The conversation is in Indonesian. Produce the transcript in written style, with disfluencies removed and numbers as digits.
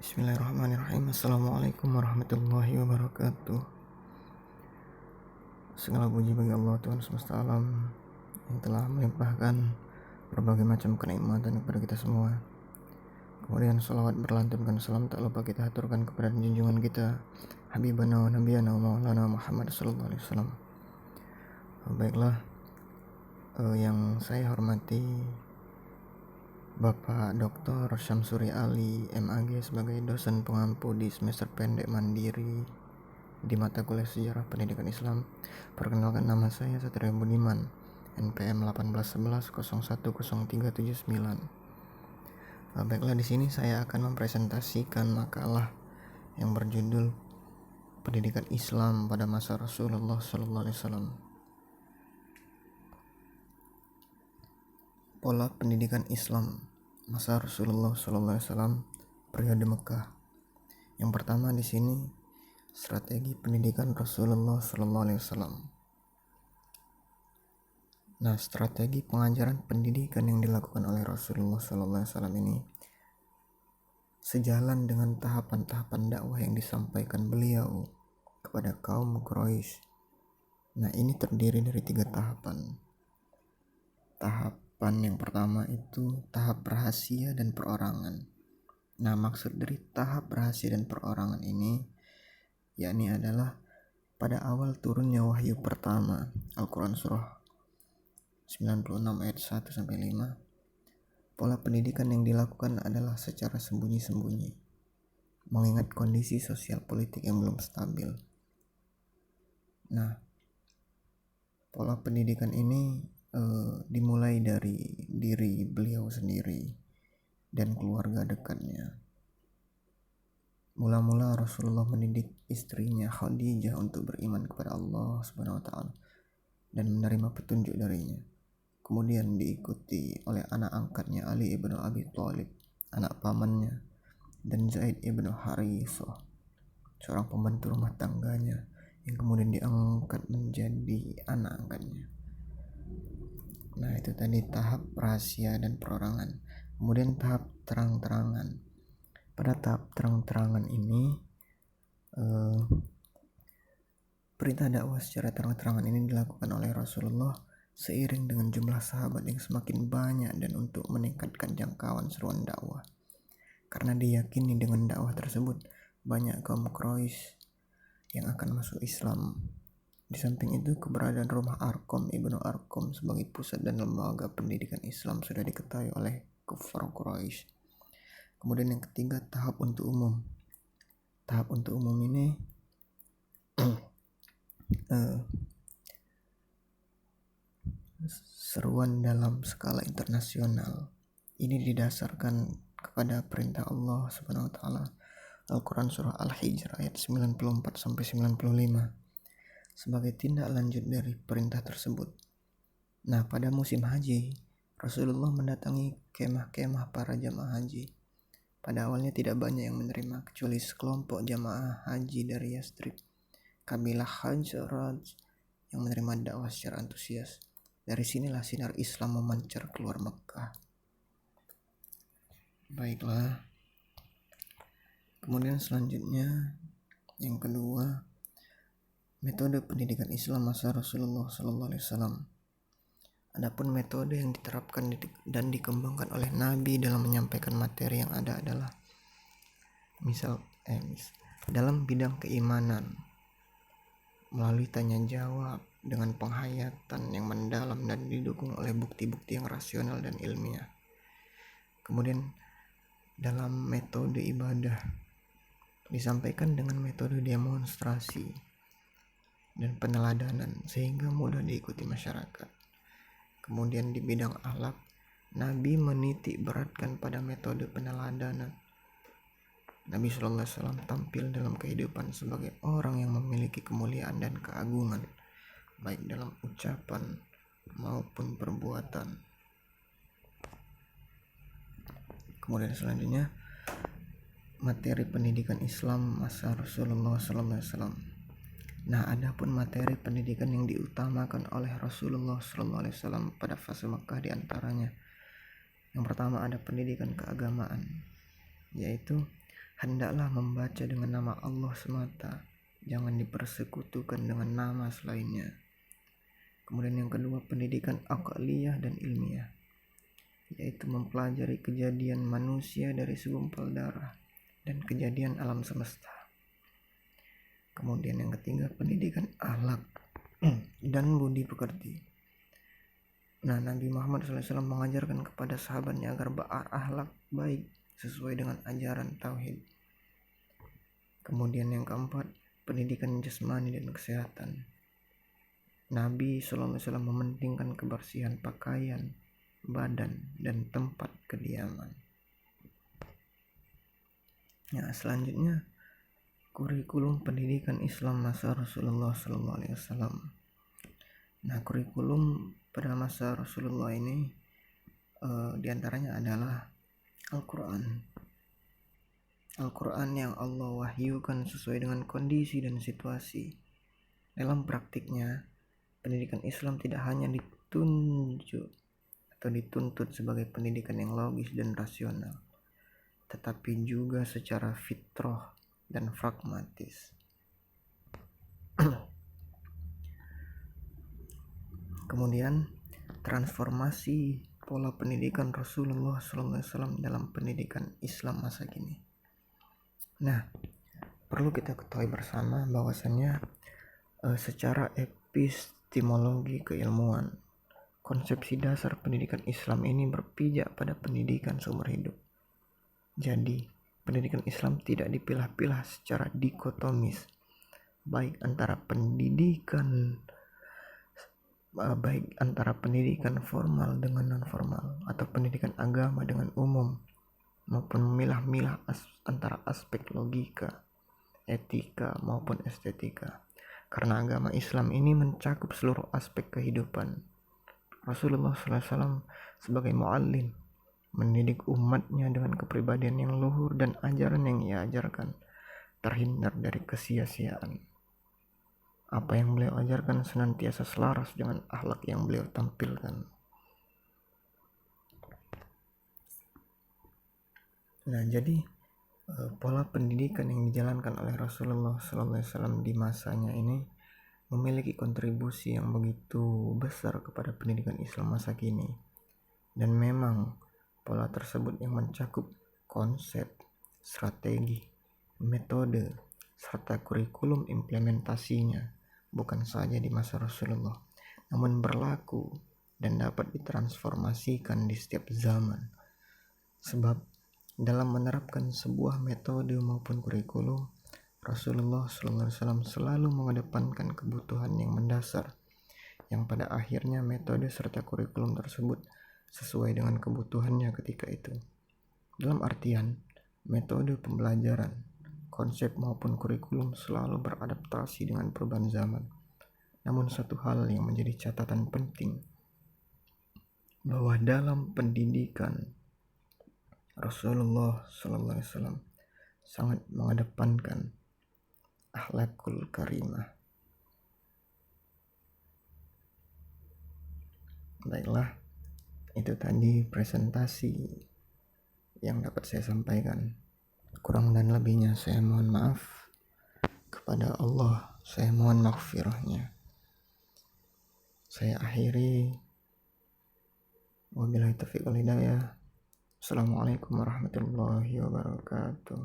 Bismillahirrahmanirrahim. Assalamualaikum warahmatullahi wabarakatuh. Segala puji bagi Allah Tuhan semesta alam yang telah melimpahkan berbagai macam kenikmatan kepada kita semua. Kemudian salawat berlantunkan salam tak lupa kita aturkan kepada junjungan kita Habibana wa Nabiyana wa Maulana Muhammad sallallahu alaihi wasallam. Baiklah, yang saya hormati Bapak Dr. Syamsuri Ali MAG sebagai dosen pengampu di semester pendek mandiri di mata kuliah Sejarah Pendidikan Islam. Perkenalkan, nama saya Satria Budiman, NPM 1811010379. Baiklah, di sini saya akan mempresentasikan makalah yang berjudul Pendidikan Islam pada masa Rasulullah SAW. Pola pendidikan Islam masa Rasulullah SAW periode Mekah. Yang pertama di sini strategi pendidikan Rasulullah SAW. Nah, strategi pengajaran pendidikan yang dilakukan oleh Rasulullah SAW ini sejalan dengan tahapan-tahapan dakwah yang disampaikan beliau kepada kaum Quraisy. Nah, ini terdiri dari 3 tahapan. Tahapan yang pertama itu tahap rahasia dan perorangan. Nah, maksud dari tahap rahasia dan perorangan ini yakni adalah pada awal turunnya wahyu pertama, Al-Quran surah 96 ayat 1-5, pola pendidikan yang dilakukan adalah secara sembunyi-sembunyi, mengingat kondisi sosial politik yang belum stabil. Nah, pola pendidikan ini dimulai dari diri beliau sendiri dan keluarga dekatnya. Mula-mula Rasulullah mendidik istrinya Khadijah untuk beriman kepada Allah Subhanahu wa taala dan menerima petunjuk darinya. Kemudian diikuti oleh anak angkatnya Ali ibn Abi Thalib, anak pamannya, dan Zaid ibn Harithah, seorang pembantu rumah tangganya yang kemudian diangkat menjadi anak angkatnya. Nah, itu tadi tahap rahasia dan perorangan. Kemudian tahap terang-terangan. Pada tahap terang-terangan ini perintah dakwah secara terang-terangan ini dilakukan oleh Rasulullah seiring dengan jumlah sahabat yang semakin banyak dan untuk meningkatkan jangkauan seruan dakwah. Karena diyakini dengan dakwah tersebut banyak kaum Quraisy yang akan masuk Islam. Di samping itu, keberadaan rumah Arqam Ibnu Arqam sebagai pusat dan lembaga pendidikan Islam sudah diketahui oleh kufar Quraisy. Kemudian yang ketiga, tahap untuk umum. Tahap untuk umum ini seruan dalam skala internasional. Ini didasarkan kepada perintah Allah Subhanahu wa taala, Al-Quran surah Al-Hijr ayat 94-95 sebagai tindak lanjut dari perintah tersebut. Nah, pada musim haji, Rasulullah mendatangi kemah-kemah para jamaah haji. Pada awalnya tidak banyak yang menerima kecuali sekelompok jamaah haji dari Yastrib, kabilah Khazraj, yang menerima dakwah secara antusias. Dari sinilah sinar Islam memancar keluar Mekah. Baiklah. Kemudian selanjutnya yang kedua, metode pendidikan Islam masa Rasulullah SAW. Adapun metode yang diterapkan dan dikembangkan oleh Nabi dalam menyampaikan materi yang ada adalah misal dalam bidang keimanan melalui tanya jawab dengan penghayatan yang mendalam dan didukung oleh bukti-bukti yang rasional dan ilmiah. Kemudian dalam metode ibadah disampaikan dengan metode demonstrasi dan peneladanan sehingga mudah diikuti masyarakat. Kemudian di bidang akhlak, Nabi menitik beratkan pada metode peneladanan. Nabi SAW tampil dalam kehidupan sebagai orang yang memiliki kemuliaan dan keagungan, baik dalam ucapan maupun perbuatan. Kemudian selanjutnya, materi pendidikan Islam masa Rasulullah SAW. Nah, adapun materi pendidikan yang diutamakan oleh Rasulullah SAW pada fase Makkah diantaranya, yang pertama ada pendidikan keagamaan, yaitu Hendaklah membaca dengan nama Allah semata, jangan dipersekutukan dengan nama selainnya. Kemudian yang kedua, pendidikan aqliyah dan ilmiah, yaitu mempelajari kejadian manusia dari segumpal darah dan kejadian alam semesta. Kemudian yang ketiga, pendidikan akhlak dan budi pekerti. Nah, Nabi Muhammad SAW mengajarkan kepada sahabatnya agar berakhlak baik sesuai dengan ajaran tauhid. Kemudian yang keempat, pendidikan jasmani dan kesehatan. Nabi SAW mementingkan kebersihan pakaian, badan, dan tempat kediaman. Nah, selanjutnya kurikulum pendidikan Islam masa Rasulullah SAW. Nah, kurikulum pada masa Rasulullah ini diantaranya adalah Al-Quran. Al-Quran yang Allah wahyukan sesuai dengan kondisi dan situasi. Dalam praktiknya, pendidikan Islam tidak hanya ditunjuk atau dituntut sebagai pendidikan yang logis dan rasional, tetapi juga secara fitrah dan pragmatis. Kemudian transformasi pola pendidikan Rasulullah SAW dalam pendidikan Islam masa kini. Nah, perlu kita ketahui bersama bahwasannya secara epistemologi keilmuan, konsepsi dasar pendidikan Islam ini berpijak pada pendidikan seumur hidup. Jadi, pendidikan Islam tidak dipilah-pilah secara dikotomis, baik antara pendidikan formal dengan non formal, atau pendidikan agama dengan umum, maupun memilah-milah antara aspek logika, etika maupun estetika, karena agama Islam ini mencakup seluruh aspek kehidupan. Rasulullah SAW sebagai muallim mendidik umatnya dengan kepribadian yang luhur dan ajaran yang ia ajarkan terhindar dari kesia-siaan. Apa yang beliau ajarkan senantiasa selaras dengan akhlak yang beliau tampilkan. Nah, jadi pola pendidikan yang dijalankan oleh Rasulullah SAW di masanya ini memiliki kontribusi yang begitu besar kepada pendidikan Islam masa kini. Dan memang pola tersebut yang mencakup konsep, strategi, metode, serta kurikulum implementasinya bukan saja di masa Rasulullah, namun berlaku dan dapat ditransformasikan di setiap zaman. Sebab dalam menerapkan sebuah metode maupun kurikulum, Rasulullah SAW selalu mengedepankan kebutuhan yang mendasar, yang pada akhirnya metode serta kurikulum tersebut sesuai dengan kebutuhannya ketika itu. Dalam artian, metode pembelajaran, konsep maupun kurikulum selalu beradaptasi dengan perubahan zaman. Namun satu hal yang menjadi catatan penting, bahwa dalam pendidikan Rasulullah SAW sangat mengedepankan akhlakul karimah. Baiklah, itu tadi presentasi yang dapat saya sampaikan. Kurang dan lebihnya saya mohon maaf. Kepada Allah saya mohon maghfirahnya. Saya akhiri. Wabillahi taufiq wal hidayah. Assalamualaikum warahmatullahi wabarakatuh.